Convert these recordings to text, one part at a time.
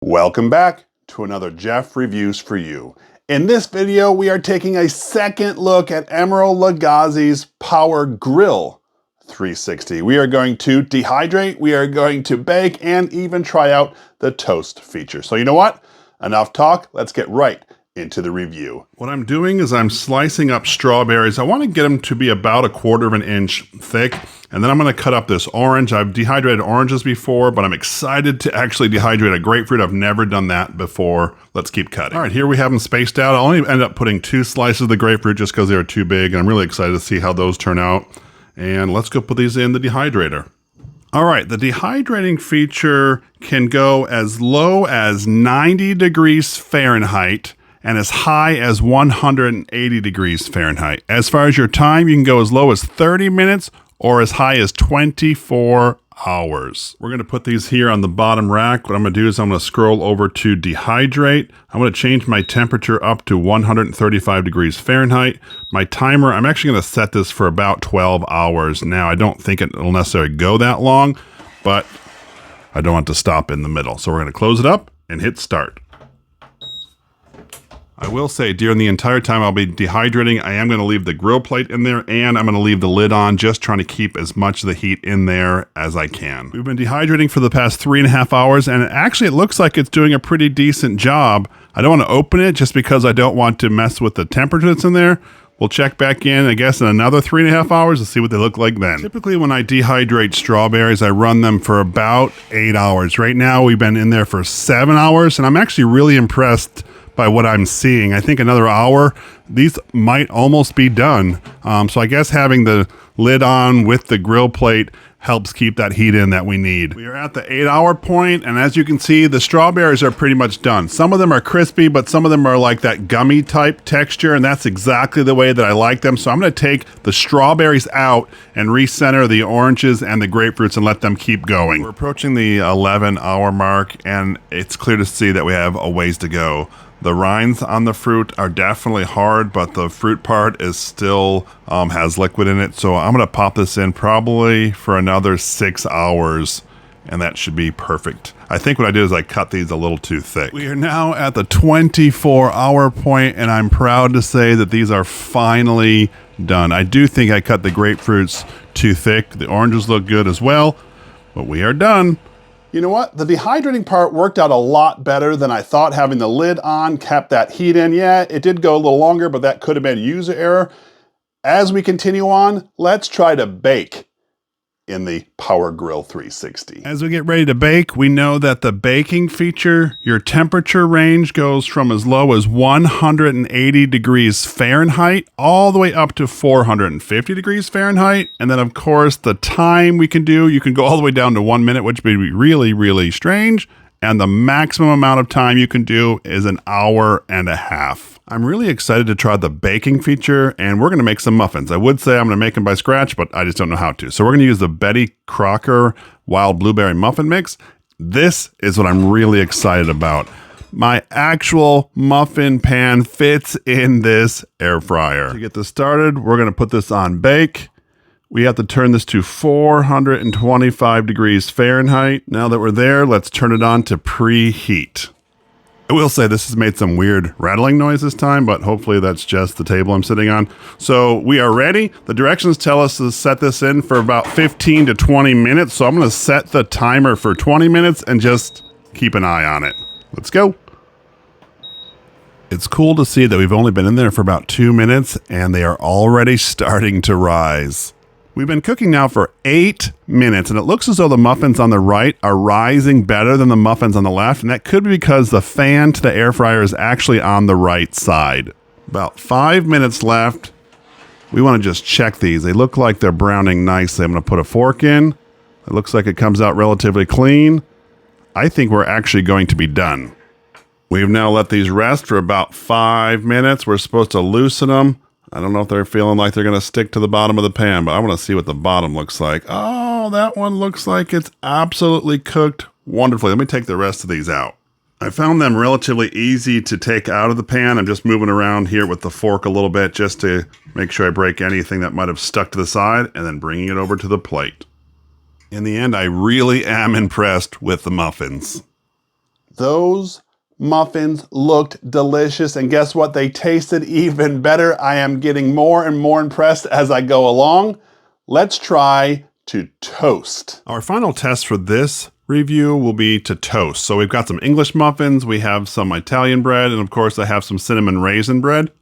Welcome back to another Jeff Reviews for You. In this video, we are taking a second look at Emeril Lagasse's Power Grill 360. We are going to dehydrate, we are going to bake, and even try out the toast feature. So you know what? Enough talk, let's get right into the review. What I'm doing is I'm slicing up strawberries. I want to get them to be about 1/4 of an inch thick. And then I'm going to cut up this orange. I've dehydrated oranges before, but I'm excited to actually dehydrate a grapefruit. I've never done that before. Let's keep cutting. All right, here we have them spaced out. I only ended up putting 2 slices of the grapefruit just because they were too big. And I'm really excited to see how those turn out. And let's go put these in the dehydrator. All right, the dehydrating feature can go as low as 90 degrees Fahrenheit and as high as 180 degrees Fahrenheit. As far as your time, you can go as low as 30 minutes or as high as 24 hours. We're gonna put these here on the bottom rack. What I'm gonna do is I'm gonna scroll over to dehydrate. I'm gonna change my temperature up to 135 degrees Fahrenheit. My timer, I'm actually gonna set this for about 12 hours. Now, I don't think it'll necessarily go that long, but I don't want to stop in the middle. So we're gonna close it up and hit start. I will say during the entire time I'll be dehydrating, I am going to leave the grill plate in there and I'm going to leave the lid on, just trying to keep as much of the heat in there as I can. We've been dehydrating for the past 3.5 hours and actually it looks like it's doing a pretty decent job. I don't want to open it just because I don't want to mess with the temperature that's in there. We'll check back in, I guess, in another 3.5 hours to see what they look like then. Typically when I dehydrate strawberries, I run them for about 8 hours. Right now we've been in there for 7 hours and I'm actually really impressed by what I'm seeing. I think another hour, these might almost be done. So I guess having the lid on with the grill plate helps keep that heat in that we need. We are at the 8-hour point, and as you can see, the strawberries are pretty much done. Some of them are crispy, but some of them are like that gummy type texture, and that's exactly the way that I like them. So I'm gonna take the strawberries out and recenter the oranges and the grapefruits and let them keep going. We're approaching the 11-hour mark, and it's clear to see that we have a ways to go. The rinds on the fruit are definitely hard, but the fruit part is still has liquid in it. So I'm gonna pop this in probably for another 6 hours and that should be perfect. I think what I did is I cut these a little too thick. We are now at the 24-hour point and I'm proud to say that these are finally done. I do think I cut the grapefruits too thick. The oranges look good as well, but we are done. You know what? The dehydrating part worked out a lot better than I thought. Having the lid on kept that heat in. Yeah, it did go a little longer, but that could have been user error. As we continue on, let's try to bake in the Power Grill 360. As we get ready to bake, we know that the baking feature, your temperature range goes from as low as 180 degrees Fahrenheit all the way up to 450 degrees Fahrenheit. And then of course the time we can do, you can go all the way down to 1 minute, which would be really, really strange. And the maximum amount of time you can do is 1.5 hours. I'm really excited to try the baking feature and we're gonna make some muffins. I would say I'm gonna make them by scratch, but I just don't know how to. So we're gonna use the Betty Crocker Wild Blueberry Muffin Mix. This is what I'm really excited about. My actual muffin pan fits in this air fryer. To get this started, we're gonna put this on bake. We have to turn this to 425 degrees Fahrenheit. Now that we're there, let's turn it on to preheat. I will say this has made some weird rattling noise this time, but hopefully that's just the table I'm sitting on. So we are ready. The directions tell us to set this in for about 15 to 20 minutes. So I'm gonna set the timer for 20 minutes and just keep an eye on it. Let's go. It's cool to see that we've only been in there for about 2 minutes and they are already starting to rise. We've been cooking now for 8 minutes and it looks as though the muffins on the right are rising better than the muffins on the left, and that could be because the fan to the air fryer is actually on the right side. About 5 minutes left. We want to just check these. They look like they're browning nicely. I'm going to put a fork in. It looks like it comes out relatively clean. I think we're actually going to be done. We've now let these rest for about 5 minutes. We're supposed to loosen them. I don't know if they're feeling like they're going to stick to the bottom of the pan, but I want to see what the bottom looks like. Oh, that one looks like it's absolutely cooked wonderfully. Let me take the rest of these out. I found them relatively easy to take out of the pan. I'm just moving around here with the fork a little bit just to make sure I break anything that might have stuck to the side and then bringing it over to the plate. In the end, I really am impressed with the muffins. Those muffins looked delicious, and guess what? They tasted even better. I am getting more and more impressed as I go along. Let's try to toast. Our final test for this review will be to toast. So we've got some English muffins, we have some Italian bread, and of course I have some cinnamon raisin bread.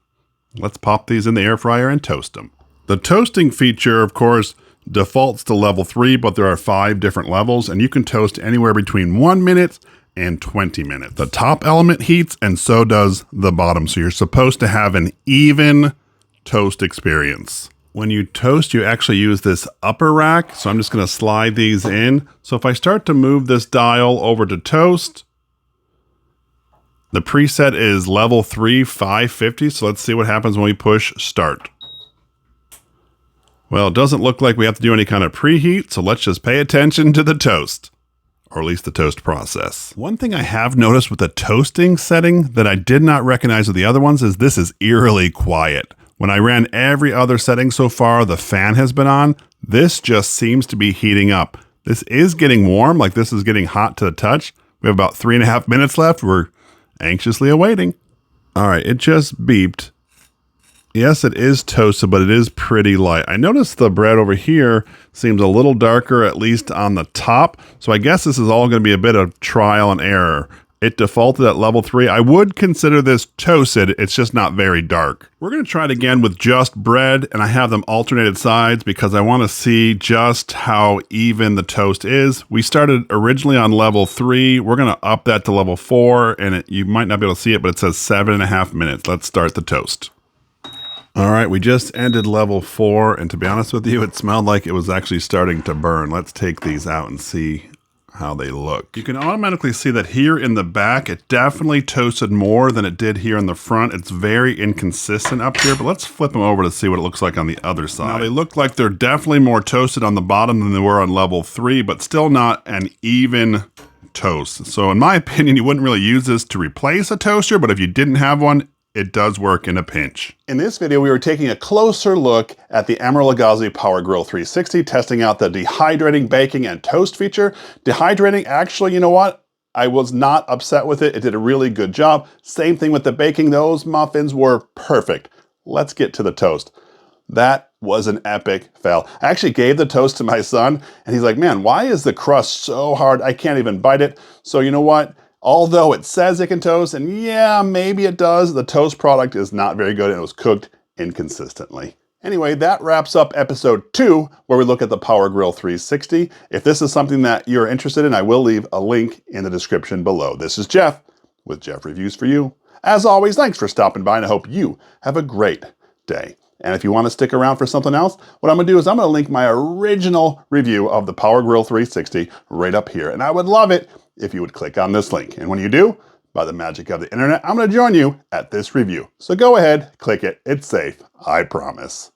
Let's pop these in the air fryer and toast them. The toasting feature, of course, defaults to level 3, but there are 5 different levels, and you can toast anywhere between 1 minute and 20 minutes. The top element heats, and so does the bottom. So you're supposed to have an even toast experience. When you toast, you actually use this upper rack. So I'm just going to slide these in. So if I start to move this dial over to toast, the preset is level 3, 550. So let's see what happens when we push start. Well, it doesn't look like we have to do any kind of preheat. So let's just pay attention to the toast, or at least the toast process. One thing I have noticed with the toasting setting that I did not recognize with the other ones is this is eerily quiet. When I ran every other setting so far, the fan has been on. This just seems to be heating up. This is getting warm, like this is getting hot to the touch. We have about 3.5 minutes left. We're anxiously awaiting. All right, it just beeped. Yes, it is toasted, but it is pretty light. I noticed the bread over here seems a little darker, at least on the top. So I guess this is all going to be a bit of trial and error. It defaulted at level 3. I would consider this toasted. It's just not very dark. We're going to try it again with just bread, and I have them alternated sides because I want to see just how even the toast is. We started originally on level 3. We're going to up that to level 4, and you might not be able to see it, but it says 7.5 minutes. Let's start the toast. All right, we just ended level 4, and to be honest with you, it smelled like it was actually starting to burn. Let's take these out and see how they look. You can automatically see that here in the back, it definitely toasted more than it did here in the front. It's very inconsistent up here, but let's flip them over to see what it looks like on the other side. Now they look like they're definitely more toasted on the bottom than they were on level 3, but still not an even toast. So in my opinion, you wouldn't really use this to replace a toaster, but if you didn't have one, it does work in a pinch. In this video, we were taking a closer look at the Emeril Lagasse Power Grill 360, testing out the dehydrating, baking, and toast feature. Dehydrating, actually, you know what? I was not upset with it. It did a really good job. Same thing with the baking. Those muffins were perfect. Let's get to the toast. That was an epic fail. I actually gave the toast to my son, and he's like, man, why is the crust so hard? I can't even bite it. So you know what? Although it says it can toast, and yeah, maybe it does, the toast product is not very good and it was cooked inconsistently. Anyway, that wraps up episode 2, where we look at the Power Grill 360. If this is something that you're interested in, I will leave a link in the description below. This is Jeff with Jeff Reviews for You. As always, thanks for stopping by, and I hope you have a great day. And if you want to stick around for something else, what I'm going to do is I'm going to link my original review of the Power Grill 360 right up here. And I would love it if you would click on this link. And when you do, by the magic of the internet, I'm going to join you at this review. So go ahead, click it. It's safe, I promise.